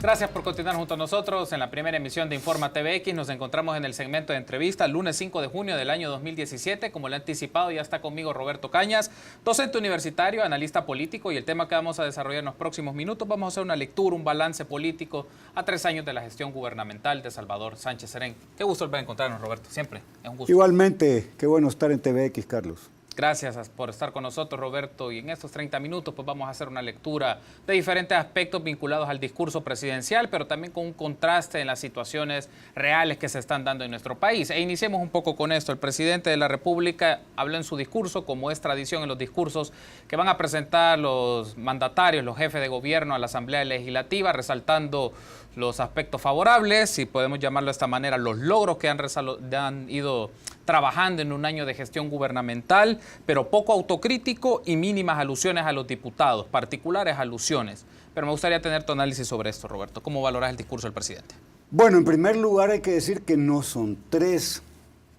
Gracias por continuar junto a nosotros en la primera emisión de Informa TVX. Nos encontramos en el segmento de entrevista el lunes 5 de junio del año 2017. Como lo he anticipado, ya está conmigo Roberto Cañas, docente universitario, analista político, y el tema que vamos a desarrollar en los próximos minutos, vamos a hacer una lectura, un balance político a 3 años de la gestión gubernamental de Salvador Sánchez Serén. Qué gusto volver a encontrarnos, Roberto, siempre es un gusto. Igualmente, qué bueno estar en TVX, Carlos. Gracias por estar con nosotros, Roberto, y en estos 30 minutos pues vamos a hacer una lectura de diferentes aspectos vinculados al discurso presidencial, pero también con un contraste en las situaciones reales que se están dando en nuestro país. E iniciemos un poco con esto. El presidente de la República habló en su discurso, como es tradición en los discursos que van a presentar los mandatarios, los jefes de gobierno a la Asamblea Legislativa, resaltando los aspectos favorables, si podemos llamarlo de esta manera, los logros que han ido trabajando en un año de gestión gubernamental, pero poco autocrítico y mínimas alusiones a los diputados, particulares alusiones. Pero me gustaría tener tu análisis sobre esto, Roberto. ¿Cómo valoras el discurso del presidente? Bueno, en primer lugar hay que decir que no son 3.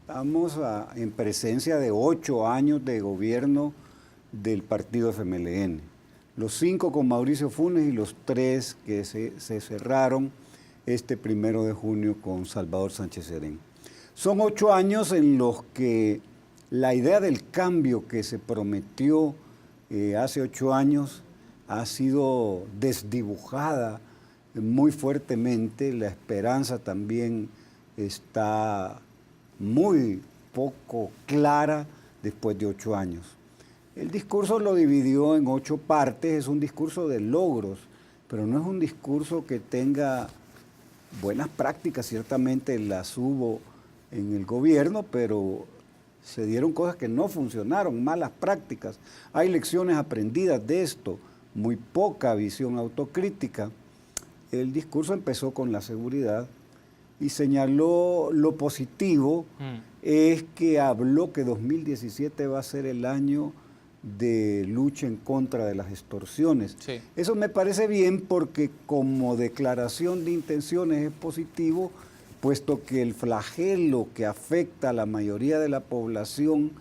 Estamos en presencia de 8 años de gobierno del partido FMLN. Los 5 con Mauricio Funes y los 3 que se cerraron este 1 de junio con Salvador Sánchez Serén. Son 8 años en los que la idea del cambio que se prometió hace 8 años ha sido desdibujada muy fuertemente. La esperanza también está muy poco clara después de 8 años. El discurso lo dividió en 8 partes, es un discurso de logros, pero no es un discurso que tenga buenas prácticas. Ciertamente las hubo en el gobierno, pero se dieron cosas que no funcionaron, malas prácticas. Hay lecciones aprendidas de esto, muy poca visión autocrítica. El discurso empezó con la seguridad y señaló lo positivo, es que habló que 2017 va a ser el año de lucha en contra de las extorsiones. Sí. Eso me parece bien porque como declaración de intenciones es positivo, puesto que el flagelo que afecta a la mayoría de la población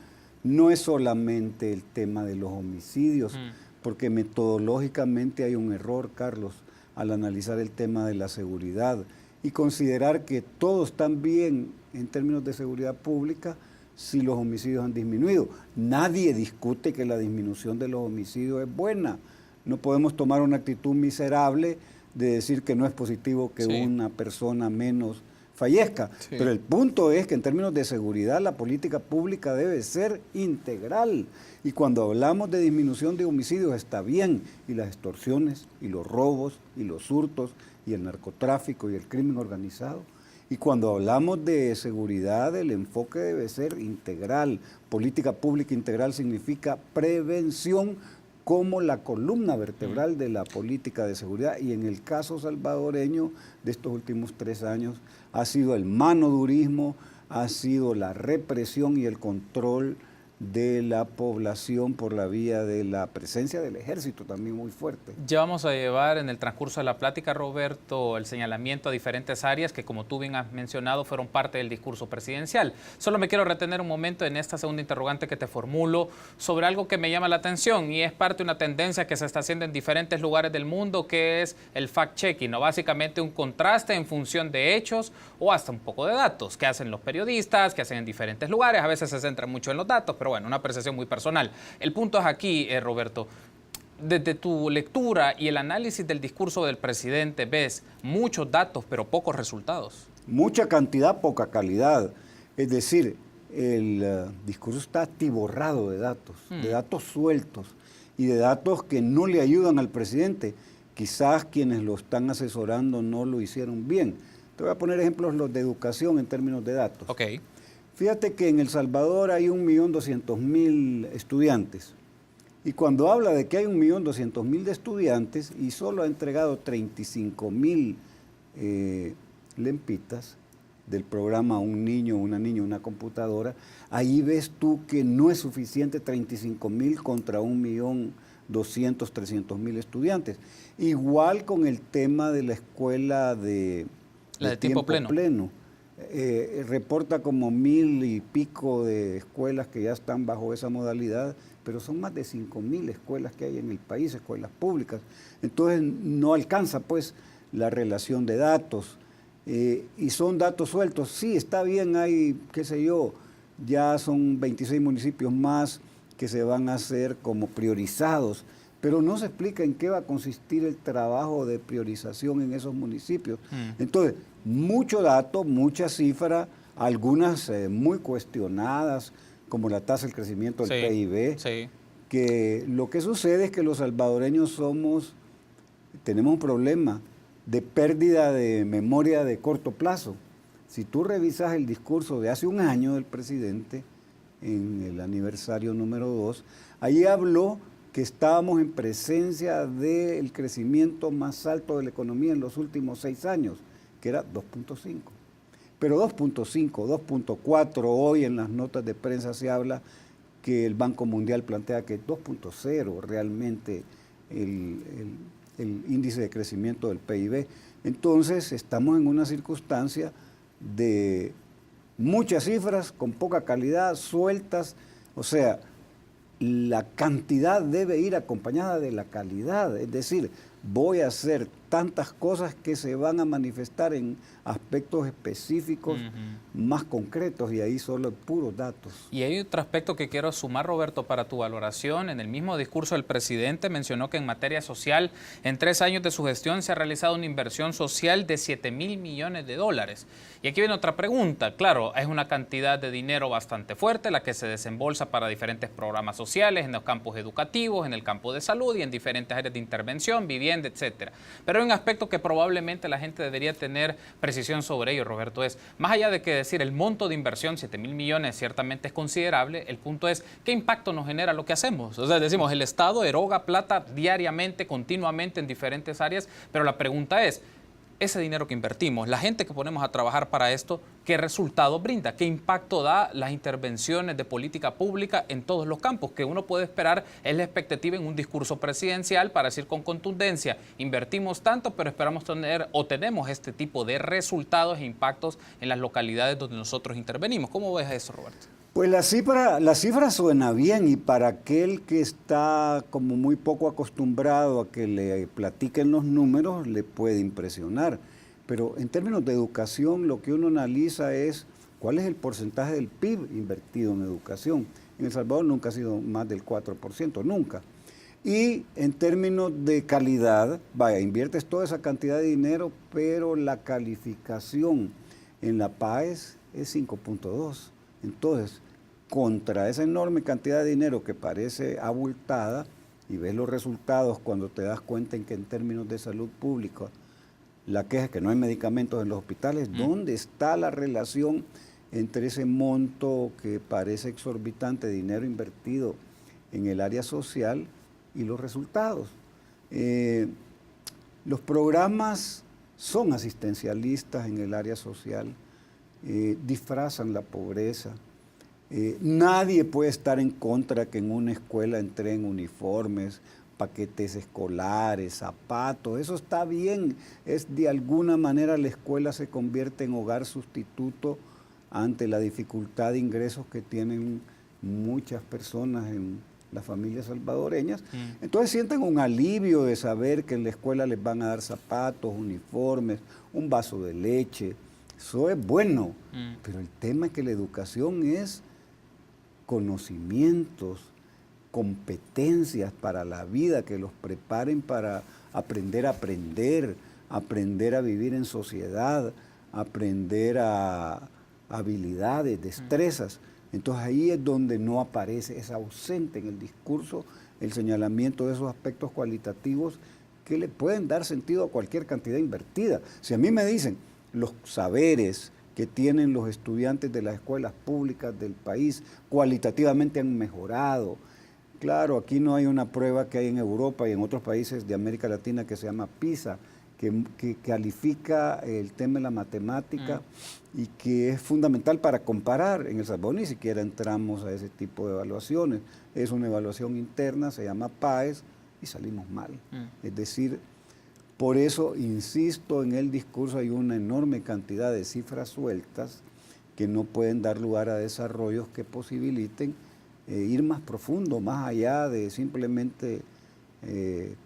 no es solamente el tema de los homicidios, porque metodológicamente hay un error, Carlos, al analizar el tema de la seguridad y considerar que todos están bien en términos de seguridad pública si los homicidios han disminuido. Nadie discute que la disminución de los homicidios es buena. No podemos tomar una actitud miserable de decir que no es positivo que una persona menos fallezca. Sí. Pero el punto es que en términos de seguridad la política pública debe ser integral. Y cuando hablamos de disminución de homicidios está bien. Y las extorsiones, y los robos, y los hurtos, y el narcotráfico, y el crimen organizado. Y cuando hablamos de seguridad, el enfoque debe ser integral. Política pública integral significa prevención como la columna vertebral de la política de seguridad. Y en el caso salvadoreño de estos últimos 3 años ha sido el manodurismo, ha sido la represión y el control de la población por la vía de la presencia del ejército también muy fuerte. Ya vamos a llevar en el transcurso de la plática, Roberto, el señalamiento a diferentes áreas que, como tú bien has mencionado, fueron parte del discurso presidencial. Solo me quiero retener un momento en esta segunda interrogante que te formulo sobre algo que me llama la atención y es parte de una tendencia que se está haciendo en diferentes lugares del mundo, que es el fact-checking, ¿no? Básicamente un contraste en función de hechos o hasta un poco de datos que hacen los periodistas, que hacen en diferentes lugares. A veces se centran mucho en los datos, pero bueno, una apreciación muy personal. El punto es aquí, Roberto, desde tu lectura y el análisis del discurso del presidente, ves muchos datos, pero pocos resultados. Mucha cantidad, poca calidad. Es decir, el discurso está atiborrado de datos sueltos y de datos que no le ayudan al presidente. Quizás quienes lo están asesorando no lo hicieron bien. Te voy a poner ejemplos los de educación en términos de datos. Okay. Fíjate que en El Salvador hay 1.200.000 estudiantes. Y cuando habla de que hay 1.200.000 de estudiantes y solo ha entregado 35.000 lempitas del programa Un Niño, Una Niña, Una Computadora, ahí ves tú que no es suficiente 35.000 contra 1.200.000, 300.000 estudiantes. Igual con el tema de la escuela de tiempo pleno. Reporta como 1.000 y pico de escuelas que ya están bajo esa modalidad, pero son más de 5.000 escuelas que hay en el país, escuelas públicas. Entonces no alcanza pues la relación de datos. Y son datos sueltos. Sí, está bien, hay, qué sé yo, ya son 26 municipios más que se van a hacer como priorizados, pero no se explica en qué va a consistir el trabajo de priorización en esos municipios. Entonces, mucho dato, mucha cifra, algunas muy cuestionadas, como la tasa de crecimiento del PIB, que lo que sucede es que los salvadoreños tenemos un problema de pérdida de memoria de corto plazo. Si tú revisas el discurso de hace un año del presidente, en el aniversario número 2, ahí habló que estábamos en presencia del crecimiento más alto de la economía en los últimos 6 años, que era 2.5. Pero 2.5, 2.4, hoy en las notas de prensa se habla que el Banco Mundial plantea que 2.0 realmente el índice de crecimiento del PIB. Entonces, estamos en una circunstancia de muchas cifras con poca calidad, sueltas, o sea, la cantidad debe ir acompañada de la calidad, es decir, voy a hacer tantas cosas que se van a manifestar en aspectos específicos más concretos, y ahí solo puros datos. Y hay otro aspecto que quiero sumar, Roberto, para tu valoración. En el mismo discurso el presidente mencionó que en materia social, en 3 años de su gestión se ha realizado una inversión social de 7.000 millones de dólares. Y aquí viene otra pregunta. Claro, es una cantidad de dinero bastante fuerte la que se desembolsa para diferentes programas sociales, en los campos educativos, en el campo de salud y en diferentes áreas de intervención, vivienda, etcétera. Pero hay un aspecto que probablemente la gente debería tener precisión sobre ello, Roberto, es, más allá de que decir el monto de inversión, 7.000 millones, ciertamente es considerable, el punto es, ¿qué impacto nos genera lo que hacemos? O sea, decimos, el Estado eroga plata diariamente, continuamente en diferentes áreas, pero la pregunta es, ese dinero que invertimos, la gente que ponemos a trabajar para esto, ¿qué resultado brinda? ¿Qué impacto da las intervenciones de política pública en todos los campos? Que uno puede esperar es la expectativa en un discurso presidencial para decir con contundencia, invertimos tanto, pero esperamos tener o tenemos este tipo de resultados e impactos en las localidades donde nosotros intervenimos. ¿Cómo ves eso, Roberto? Pues la cifra suena bien, y para aquel que está como muy poco acostumbrado a que le platiquen los números, le puede impresionar. Pero en términos de educación, lo que uno analiza es cuál es el porcentaje del PIB invertido en educación. En El Salvador nunca ha sido más del 4%, nunca. Y en términos de calidad, vaya, inviertes toda esa cantidad de dinero, pero la calificación en la PAES es 5.2. Entonces, contra esa enorme cantidad de dinero que parece abultada, y ves los resultados cuando te das cuenta en que en términos de salud pública, la queja es que no hay medicamentos en los hospitales, ¿dónde está la relación entre ese monto que parece exorbitante de dinero invertido en el área social y los resultados? Los programas son asistencialistas en el área social, disfrazan la pobreza. Nadie puede estar en contra que en una escuela entren uniformes, paquetes escolares, zapatos, eso está bien. Es de alguna manera la escuela se convierte en hogar sustituto ante la dificultad de ingresos que tienen muchas personas en las familias salvadoreñas. Entonces sienten un alivio de saber que en la escuela les van a dar zapatos, uniformes, un vaso de leche. Eso es bueno, pero el tema es que la educación es conocimientos, competencias para la vida, que los preparen para aprender a aprender, aprender a vivir en sociedad, aprender a habilidades, destrezas. Entonces ahí es donde no aparece, es ausente en el discurso el señalamiento de esos aspectos cualitativos que le pueden dar sentido a cualquier cantidad invertida. Si a mí me dicen los saberes que tienen los estudiantes de las escuelas públicas del país cualitativamente han mejorado. Claro, aquí no hay una prueba que hay en Europa y en otros países de América Latina que se llama PISA, que califica el tema de la matemática y que es fundamental para comparar. En El Salvador ni siquiera entramos a ese tipo de evaluaciones. Es una evaluación interna, se llama PAES, y salimos mal. Es decir, por eso, insisto, en el discurso hay una enorme cantidad de cifras sueltas que no pueden dar lugar a desarrollos que posibiliten ir más profundo, más allá de simplemente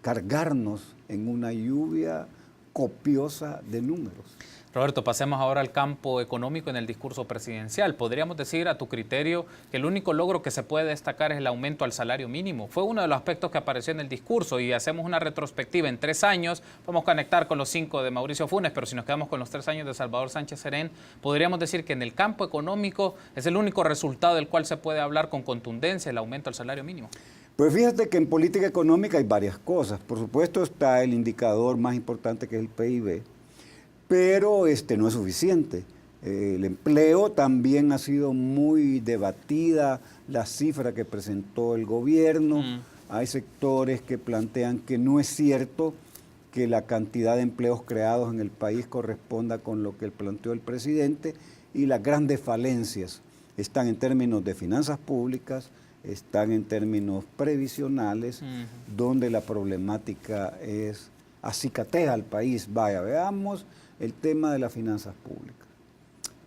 cargarnos en una lluvia copiosa de números. Roberto, pasemos ahora al campo económico en el discurso presidencial. ¿Podríamos decir, a tu criterio, que el único logro que se puede destacar es el aumento al salario mínimo? Fue uno de los aspectos que apareció en el discurso y hacemos una retrospectiva en 3 años. Vamos a conectar con los 5 de Mauricio Funes, pero si nos quedamos con los 3 años de Salvador Sánchez Serén, podríamos decir que en el campo económico es el único resultado del cual se puede hablar con contundencia, el aumento al salario mínimo. Pues fíjate que en política económica hay varias cosas. Por supuesto está el indicador más importante, que es el PIB, pero no es suficiente. El empleo también ha sido muy debatida, la cifra que presentó el gobierno. Hay sectores que plantean que no es cierto que la cantidad de empleos creados en el país corresponda con lo que planteó el presidente, y las grandes falencias están en términos de finanzas públicas, están en términos previsionales, donde la problemática acicatea al país. Vaya, veamos el tema de las finanzas públicas.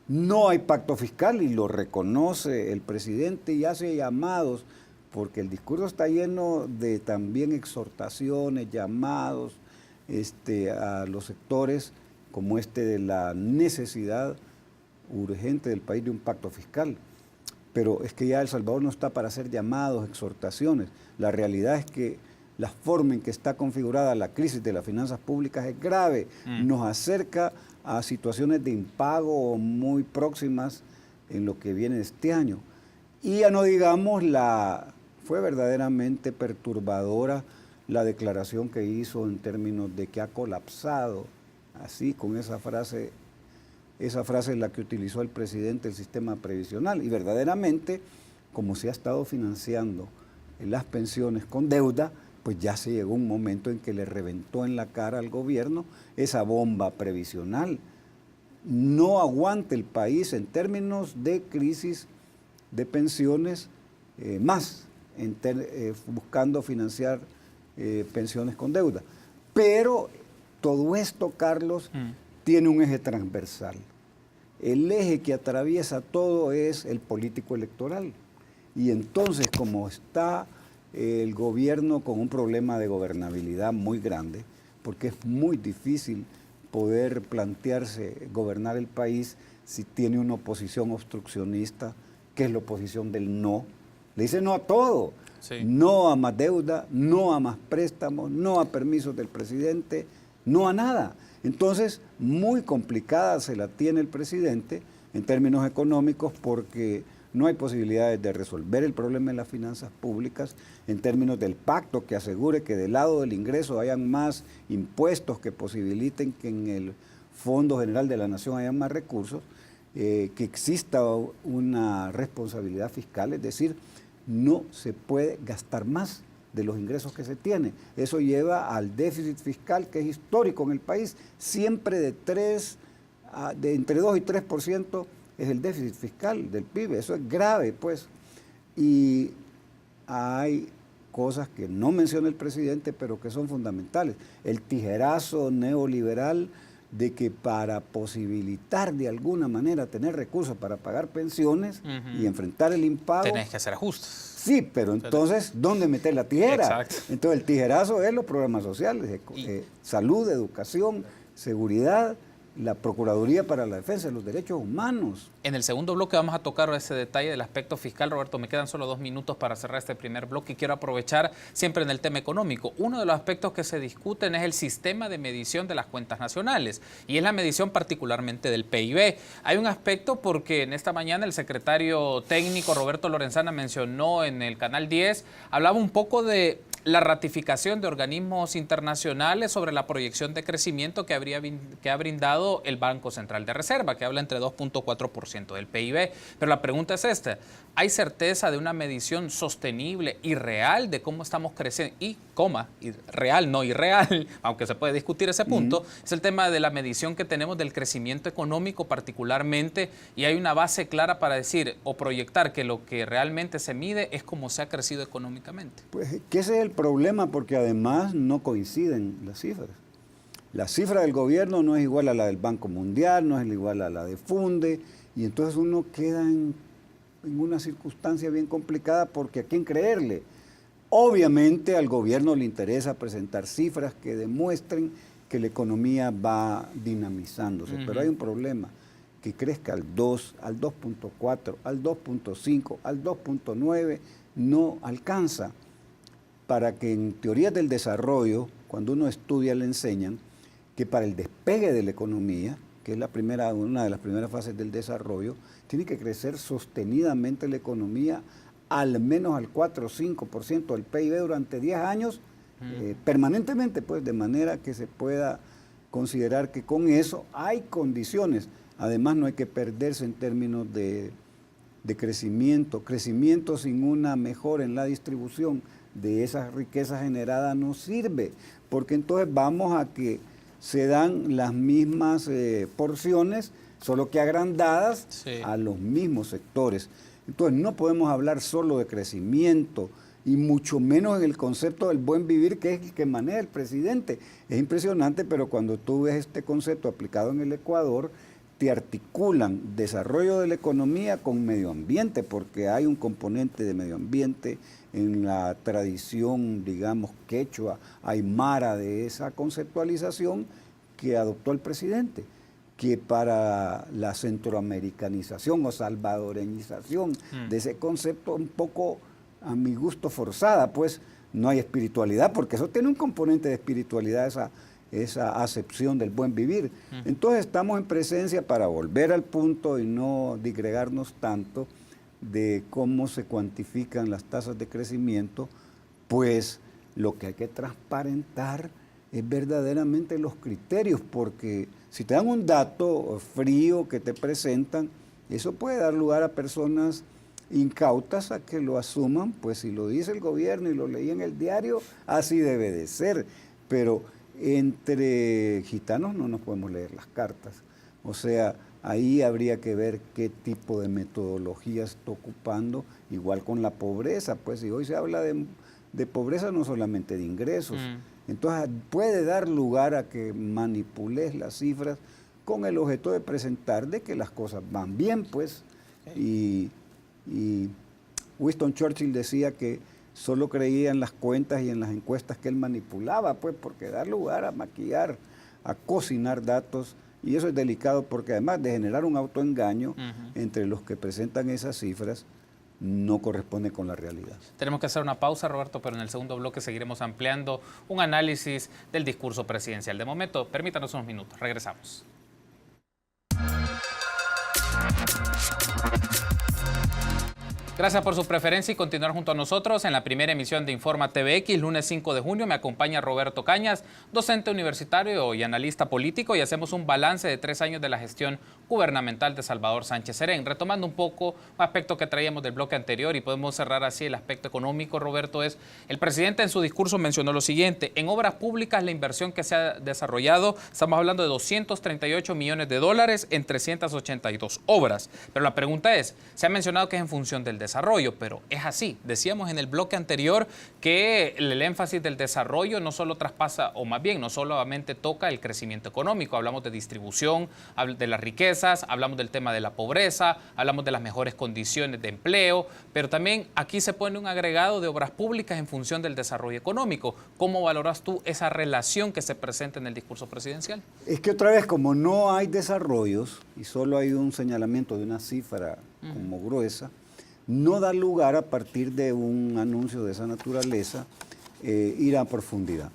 No hay pacto fiscal y lo reconoce el presidente y hace llamados, porque el discurso está lleno de también exhortaciones, llamados a los sectores como de la necesidad urgente del país de un pacto fiscal. Pero es que ya El Salvador no está para hacer llamados, exhortaciones. La realidad es que la forma en que está configurada la crisis de las finanzas públicas es grave. Nos acerca a situaciones de impago muy próximas en lo que viene de este año. Y ya no digamos, fue verdaderamente perturbadora la declaración que hizo en términos de que ha colapsado, así con esa frase es la que utilizó el presidente, el sistema previsional. Y verdaderamente, como se ha estado financiando las pensiones con deuda, pues ya se llegó un momento en que le reventó en la cara al gobierno esa bomba previsional. No aguanta el país en términos de crisis de pensiones, buscando financiar pensiones con deuda. Pero todo esto, Carlos, tiene un eje transversal. El eje que atraviesa todo es el político electoral. Y entonces, como está el gobierno con un problema de gobernabilidad muy grande, porque es muy difícil poder plantearse gobernar el país si tiene una oposición obstruccionista, que es la oposición del no. Le dice no a todo. Sí. No a más deuda, no a más préstamos, no a permisos del presidente, no a nada. Entonces, muy complicada se la tiene el presidente en términos económicos, porque no hay posibilidades de resolver el problema de las finanzas públicas en términos del pacto que asegure que del lado del ingreso hayan más impuestos que posibiliten que en el Fondo General de la Nación hayan más recursos, que exista una responsabilidad fiscal, es decir, no se puede gastar más de los ingresos que se tiene. Eso lleva al déficit fiscal, que es histórico en el país, siempre de entre 2 y 3% es el déficit fiscal del PIB. Eso es grave, pues. Y hay cosas que no menciona el presidente, pero que son fundamentales. El tijerazo neoliberal de que para posibilitar de alguna manera tener recursos para pagar pensiones y enfrentar el impago, tenés que hacer ajustes. Sí, pero entonces, ¿dónde meter la tijera? Exacto. Entonces, el tijerazo es los programas sociales, salud, educación, seguridad, la Procuraduría para la Defensa de los Derechos Humanos. En el segundo bloque vamos a tocar ese detalle del aspecto fiscal. Roberto, me quedan solo 2 minutos para cerrar este primer bloque y quiero aprovechar siempre en el tema económico. Uno de los aspectos que se discuten es el sistema de medición de las cuentas nacionales y es la medición particularmente del PIB. Hay un aspecto porque en esta mañana el secretario técnico Roberto Lorenzana mencionó en el Canal 10, hablaba un poco de la ratificación de organismos internacionales sobre la proyección de crecimiento que ha brindado el Banco Central de Reserva, que habla entre 2.4% del PIB. Pero la pregunta es esta: ¿hay certeza de una medición sostenible y real de cómo estamos creciendo? Y real, no irreal, aunque se puede discutir ese punto, es el tema de la medición que tenemos del crecimiento económico particularmente, y hay una base clara para decir o proyectar que lo que realmente se mide es cómo se ha crecido económicamente. Pues que ese es el problema, porque además no coinciden las cifras. La cifra del gobierno no es igual a la del Banco Mundial, no es igual a la de Funde, y entonces uno queda en una circunstancia bien complicada, porque ¿a quién creerle? Obviamente al gobierno le interesa presentar cifras que demuestren que la economía va dinamizándose. Pero hay un problema, que crezca al 2, al 2.4, al 2.5, al 2.9, no alcanza. Para que en teoría del desarrollo, cuando uno estudia, le enseñan que para el despegue de la economía, que es una de las primeras fases del desarrollo, tiene que crecer sostenidamente la economía al menos al 4 o 5% del PIB durante 10 años, permanentemente, pues, de manera que se pueda considerar que con eso hay condiciones. Además, no hay que perderse en términos de crecimiento. Crecimiento sin una mejora en la distribución de esas riquezas generadas no sirve, porque entonces vamos a que se dan las mismas porciones, solo que agrandadas a los mismos sectores. Entonces no podemos hablar solo de crecimiento, y mucho menos en el concepto del buen vivir, que es el que maneja el presidente. Es impresionante, pero cuando tú ves este concepto aplicado en el Ecuador, te articulan desarrollo de la economía con medio ambiente, porque hay un componente de medio ambiente en la tradición, digamos, quechua, aymara de esa conceptualización que adoptó el presidente, que para la centroamericanización o salvadoreñización de ese concepto un poco, a mi gusto, forzada, pues no hay espiritualidad, porque eso tiene un componente de espiritualidad, esa acepción del buen vivir. Entonces estamos en presencia, para volver al punto y no digregarnos tanto, de cómo se cuantifican las tasas de crecimiento, pues lo que hay que transparentar es verdaderamente los criterios, porque si te dan un dato frío que te presentan, eso puede dar lugar a personas incautas a que lo asuman, pues si lo dice el gobierno y lo leí en el diario, así debe de ser. Pero entre gitanos no nos podemos leer las cartas. O sea, ahí habría que ver qué tipo de metodología está ocupando, igual con la pobreza, pues si hoy se habla de pobreza no solamente de ingresos, entonces puede dar lugar a que manipules las cifras con el objeto de presentar de que las cosas van bien, pues, y Winston Churchill decía que solo creía en las cuentas y en las encuestas que él manipulaba, pues, porque da lugar a maquillar, a cocinar datos, y eso es delicado porque además de generar un autoengaño entre los que presentan esas cifras, no corresponde con la realidad. Tenemos que hacer una pausa, Roberto, pero en el segundo bloque seguiremos ampliando un análisis del discurso presidencial. De momento, permítanos unos minutos, regresamos. Gracias por su preferencia y continuar junto a nosotros en la primera emisión de Informa TVX, lunes 5 de junio. Me acompaña Roberto Cañas, docente universitario y analista político, y hacemos un balance de 3 años de la gestión gubernamental de Salvador Sánchez Serén. Retomando un poco un aspecto que traíamos del bloque anterior, y podemos cerrar así el aspecto económico, Roberto, es el presidente en su discurso mencionó lo siguiente: en obras públicas la inversión que se ha desarrollado, estamos hablando de 238 millones de dólares en 382 obras. Pero la pregunta es, se ha mencionado que es en función del desarrollo, pero es así. Decíamos en el bloque anterior que el énfasis del desarrollo no solo traspasa, o más bien no solamente toca el crecimiento económico, hablamos de distribución, de las riquezas, hablamos del tema de la pobreza, hablamos de las mejores condiciones de empleo, pero también aquí se pone un agregado de obras públicas en función del desarrollo económico. ¿Cómo valoras tú esa relación que se presenta en el discurso presidencial? Es que otra vez, como no hay desarrollos y solo hay un señalamiento de una cifra como gruesa, no da lugar a partir de un anuncio de esa naturaleza ir a profundidad.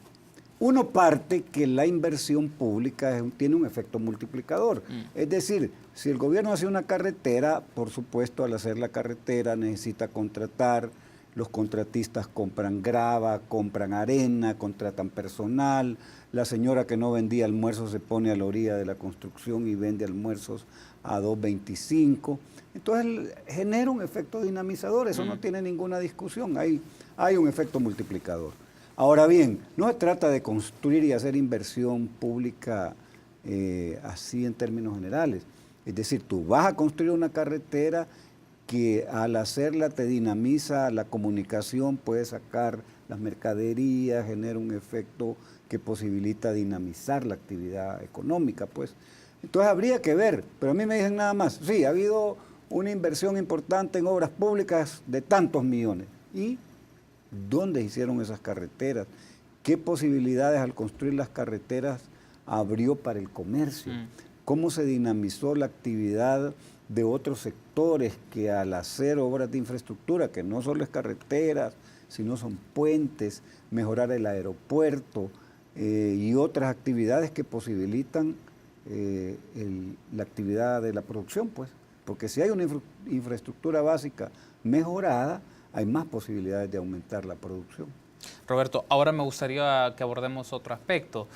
Uno parte que la inversión pública tiene un efecto multiplicador. Es decir, si el gobierno hace una carretera, por supuesto, al hacer la carretera necesita contratar, los contratistas compran grava, compran arena, contratan personal, la señora que no vendía almuerzos se pone a la orilla de la construcción y vende almuerzos a $2.25. Entonces genera un efecto dinamizador, eso no tiene ninguna discusión, hay un efecto multiplicador. Ahora bien, no se trata de construir y hacer inversión pública así en términos generales. Es decir, tú vas a construir una carretera que al hacerla te dinamiza la comunicación, puedes sacar las mercaderías, genera un efecto que posibilita dinamizar la actividad económica, pues. Entonces habría que ver, pero a mí me dicen nada más, sí, ha habido una inversión importante en obras públicas de tantos millones. ¿Y dónde hicieron esas carreteras? ¿Qué posibilidades al construir las carreteras abrió para el comercio, cómo se dinamizó la actividad de otros sectores que al hacer obras de infraestructura, que no solo es carreteras, sino son puentes, mejorar el aeropuerto y otras actividades que posibilitan la actividad de la producción, pues. Porque si hay una infraestructura básica mejorada, hay más posibilidades de aumentar la producción. Roberto, ahora me gustaría que abordemos otro aspecto.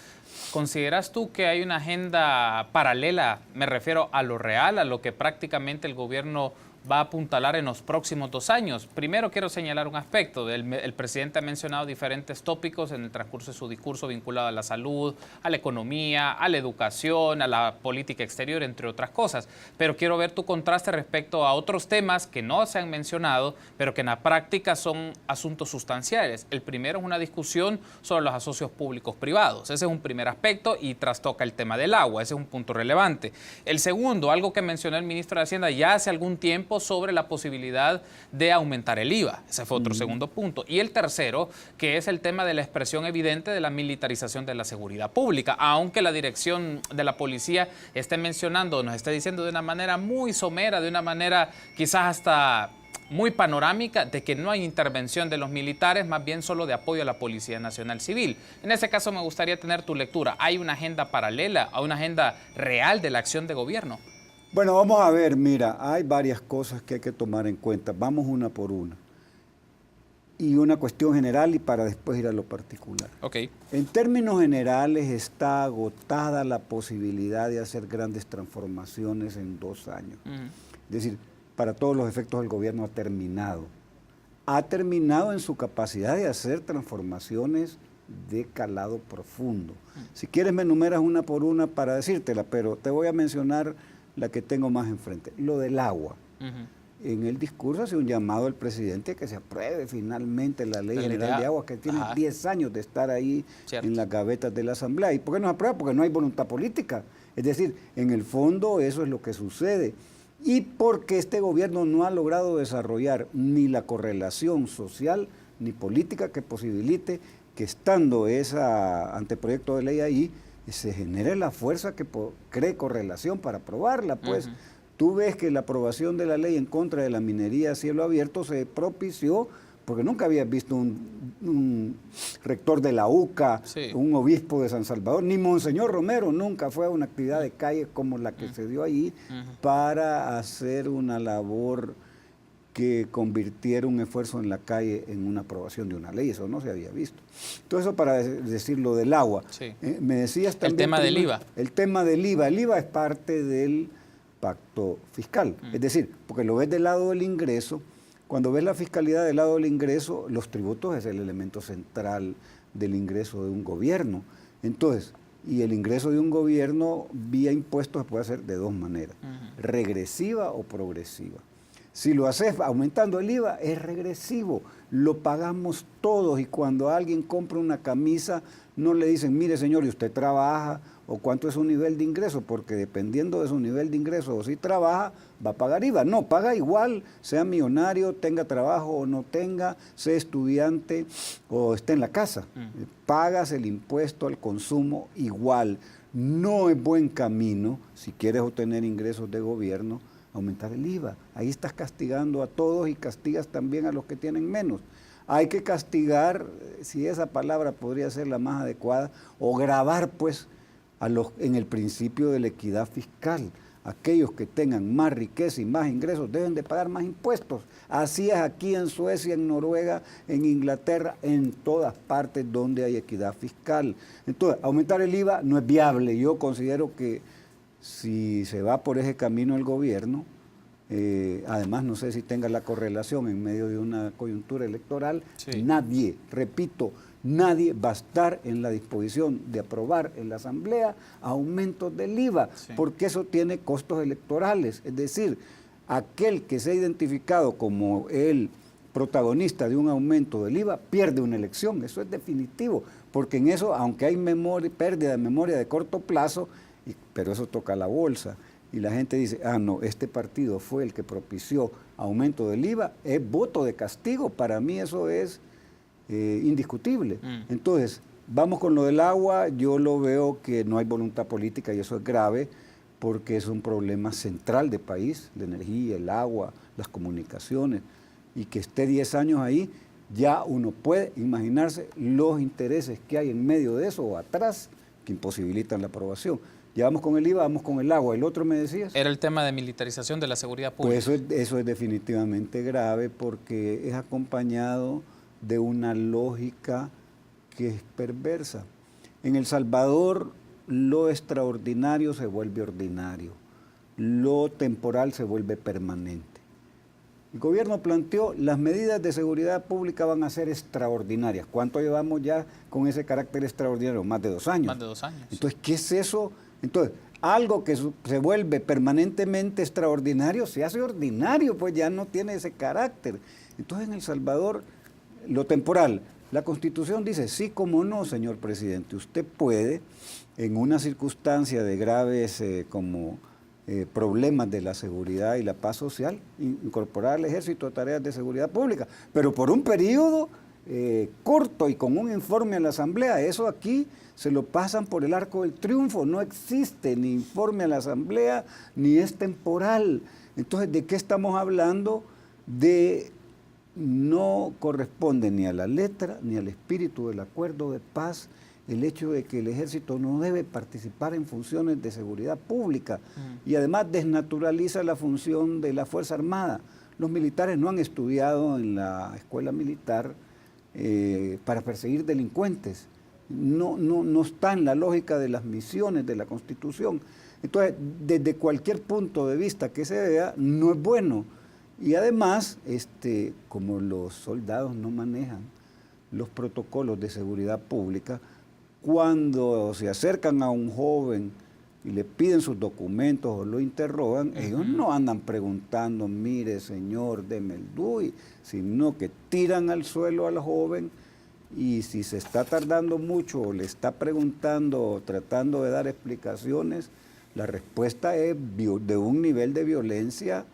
¿Consideras tú que hay una agenda paralela, me refiero a lo real, a lo que prácticamente el gobierno va a apuntalar en los próximos 2 años? Primero quiero señalar un aspecto. El presidente ha mencionado diferentes tópicos en el transcurso de su discurso vinculado a la salud, a la economía, a la educación, a la política exterior, entre otras cosas. Pero quiero ver tu contraste respecto a otros temas que no se han mencionado, pero que en la práctica son asuntos sustanciales. El primero es una discusión sobre los asocios públicos-privados. Ese es un primer aspecto y trastoca el tema del agua. Ese es un punto relevante. El segundo, algo que mencionó el ministro de Hacienda ya hace algún tiempo, sobre la posibilidad de aumentar el IVA. Ese fue otro segundo punto. Y el tercero, que es el tema de la expresión evidente de la militarización de la seguridad pública, aunque la dirección de la policía esté mencionando, nos esté diciendo de una manera muy somera, de una manera quizás hasta muy panorámica, de que no hay intervención de los militares, más bien solo de apoyo a la Policía Nacional Civil. En ese caso me gustaría tener tu lectura. ¿Hay una agenda paralela, a una agenda real de la acción de gobierno? Bueno, vamos a ver, mira, hay varias cosas que hay que tomar en cuenta. Vamos una por una. Y una cuestión general y para después ir a lo particular. Okay. En términos generales está agotada la posibilidad de hacer grandes transformaciones en 2 años. Es decir, para todos los efectos el gobierno ha terminado. Ha terminado en su capacidad de hacer transformaciones de calado profundo. Si quieres me enumeras una por una para decírtela, pero te voy a mencionar la que tengo más enfrente, lo del agua. En el discurso hace un llamado al presidente que se apruebe finalmente la Ley General de Agua, que tiene 10 años de estar ahí en las gavetas de la Asamblea. ¿Y por qué no se aprueba? Porque no hay voluntad política. Es decir, en el fondo eso es lo que sucede. Y porque este gobierno no ha logrado desarrollar ni la correlación social ni política que posibilite que estando ese anteproyecto de ley ahí, se genere la fuerza que cree correlación para aprobarla, pues. Tú ves que la aprobación de la ley en contra de la minería a cielo abierto se propició porque nunca habías visto un rector de la UCA, un obispo de San Salvador, ni Monseñor Romero nunca fue a una actividad de calle como la que se dio allí para hacer una labor que convirtiera un esfuerzo en la calle en una aprobación de una ley. Eso no se había visto. Todo eso para decir lo del agua. Me decías también... El tema del IVA. El tema del IVA. El IVA es parte del pacto fiscal. Es decir, porque lo ves del lado del ingreso, cuando ves la fiscalidad del lado del ingreso, los tributos es el elemento central del ingreso de un gobierno. Entonces, y el ingreso de un gobierno vía impuestos se puede hacer de 2 maneras, regresiva o progresiva. Si lo haces aumentando el IVA, es regresivo, lo pagamos todos y cuando alguien compra una camisa, no le dicen, mire señor, ¿y usted trabaja? ¿O cuánto es su nivel de ingreso? Porque dependiendo de su nivel de ingreso, o si trabaja, va a pagar IVA. No, paga igual, sea millonario, tenga trabajo o no tenga, sea estudiante o esté en la casa. Pagas el impuesto al consumo igual. No es buen camino, si quieres obtener ingresos de gobierno, aumentar el IVA. Ahí estás castigando a todos y castigas también a los que tienen menos. Hay que castigar, si esa palabra podría ser la más adecuada, o gravar pues en el principio de la equidad fiscal. Aquellos que tengan más riqueza y más ingresos deben de pagar más impuestos. Así es aquí en Suecia, en Noruega, en Inglaterra, en todas partes donde hay equidad fiscal. Entonces, aumentar el IVA no es viable. Yo considero que si se va por ese camino el gobierno, además no sé si tenga la correlación en medio de una coyuntura electoral, nadie, repito, nadie va a estar en la disposición de aprobar en la Asamblea aumentos del IVA, porque eso tiene costos electorales. Es decir, aquel que se ha identificado como el protagonista de un aumento del IVA pierde una elección, eso es definitivo, porque en eso, aunque hay pérdida de memoria de corto plazo, pero eso toca la bolsa. Y la gente dice, ah, no, este partido fue el que propició aumento del IVA, es voto de castigo. Para mí eso es indiscutible. Entonces, Vamos con lo del agua, yo lo veo que no hay voluntad política y eso es grave porque es un problema central de país, la energía, el agua, las comunicaciones, y que esté 10 años ahí, ya uno puede imaginarse los intereses que hay en medio de eso o atrás que imposibilitan la aprobación. Ya vamos con el IVA, vamos con el agua. ¿El otro me decías? Era el tema de militarización de la seguridad pública. Pues eso es definitivamente grave porque es acompañado de una lógica que es perversa. En El Salvador lo extraordinario se vuelve ordinario, lo temporal se vuelve permanente. El gobierno planteó las medidas de seguridad pública van a ser extraordinarias. ¿Cuánto llevamos ya con ese carácter extraordinario? Más de 2 años. Más de 2 años. Entonces, ¿qué es eso? Entonces, algo que se vuelve permanentemente extraordinario se hace ordinario, pues ya no tiene ese carácter. Entonces, en El Salvador, lo temporal, la Constitución dice, sí como no, señor presidente, usted puede, en una circunstancia de graves problemas de la seguridad y la paz social, incorporar al ejército a tareas de seguridad pública, pero por un periodo corto y con un informe a la Asamblea. Eso aquí se lo pasan por el arco del triunfo, no existe ni informe a la Asamblea, ni es temporal. Entonces, ¿de qué estamos hablando? No corresponde ni a la letra ni al espíritu del acuerdo de paz el hecho de que el ejército no debe participar en funciones de seguridad pública y además desnaturaliza la función de la Fuerza Armada. Los militares no han estudiado en la escuela militar para perseguir delincuentes. No está en la lógica de las misiones de la Constitución. Entonces, desde cualquier punto de vista que se vea, no es bueno. Y además, como los soldados no manejan los protocolos de seguridad pública, cuando se acercan a un joven y le piden sus documentos o lo interrogan, ellos no andan preguntando, mire señor, deme el DUI, sino que tiran al suelo al joven y si se está tardando mucho o le está preguntando o tratando de dar explicaciones, la respuesta es de un nivel de violencia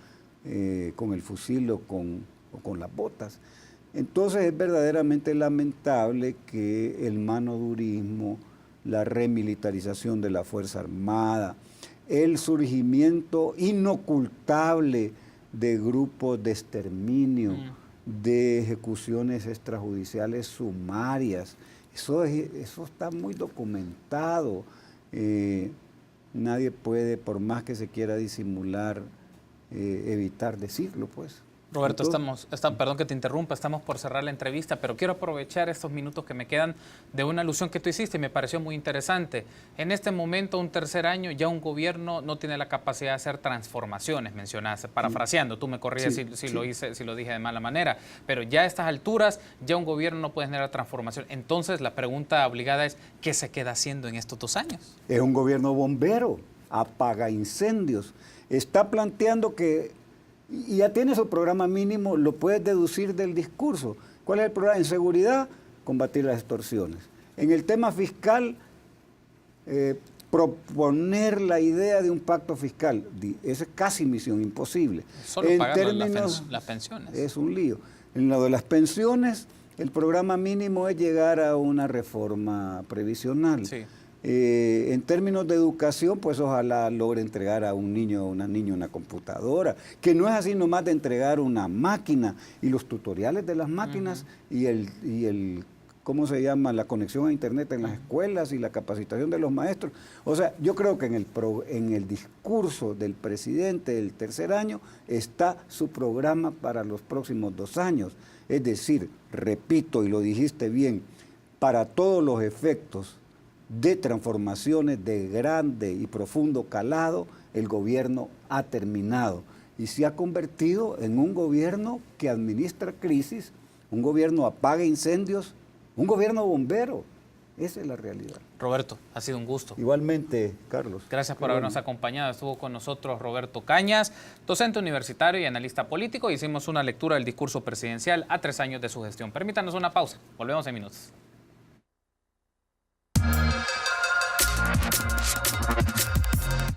con el fusil o con las botas. Entonces es verdaderamente lamentable que el manodurismo, la remilitarización de la Fuerza Armada, el surgimiento inocultable de grupos de exterminio, de ejecuciones extrajudiciales sumarias, eso está muy documentado. Nadie puede, por más que se quiera disimular, evitar decirlo, pues. Roberto, perdón que te interrumpa, estamos por cerrar la entrevista, pero quiero aprovechar estos minutos que me quedan de una alusión que tú hiciste y me pareció muy interesante. En este momento, un tercer año, ya un gobierno no tiene la capacidad de hacer transformaciones, mencionaste, parafraseando, tú me corriges si lo dije de mala manera, pero ya a estas alturas, ya un gobierno no puede generar transformación. Entonces, la pregunta obligada es, ¿qué se queda haciendo en estos 2 años? Es un gobierno bombero, apaga incendios, está planteando que y ya tiene su programa mínimo, lo puedes deducir del discurso. ¿Cuál es el programa? En seguridad, combatir las extorsiones. En el tema fiscal, proponer la idea de un pacto fiscal. Esa es casi misión imposible. Solo pagando las pensiones. Es un lío. En lo de las pensiones, el programa mínimo es llegar a una reforma previsional. Sí. En términos de educación, pues ojalá logre entregar a un niño o una niña una computadora, que no es así nomás de entregar una máquina y los tutoriales de las máquinas y el ¿cómo se llama? La conexión a internet en las escuelas y la capacitación de los maestros. O sea, yo creo que en el discurso del presidente del tercer año está su programa para los próximos 2 años. Es decir, repito y lo dijiste bien, para todos los efectos de transformaciones de grande y profundo calado, el gobierno ha terminado y se ha convertido en un gobierno que administra crisis, un gobierno apaga incendios, un gobierno bombero. Esa es la realidad. Roberto, ha sido un gusto. Igualmente, Carlos. Gracias por habernos acompañado. Estuvo con nosotros Roberto Cañas, docente universitario y analista político. Hicimos una lectura del discurso presidencial a 3 años de su gestión. Permítanos una pausa. Volvemos en minutos.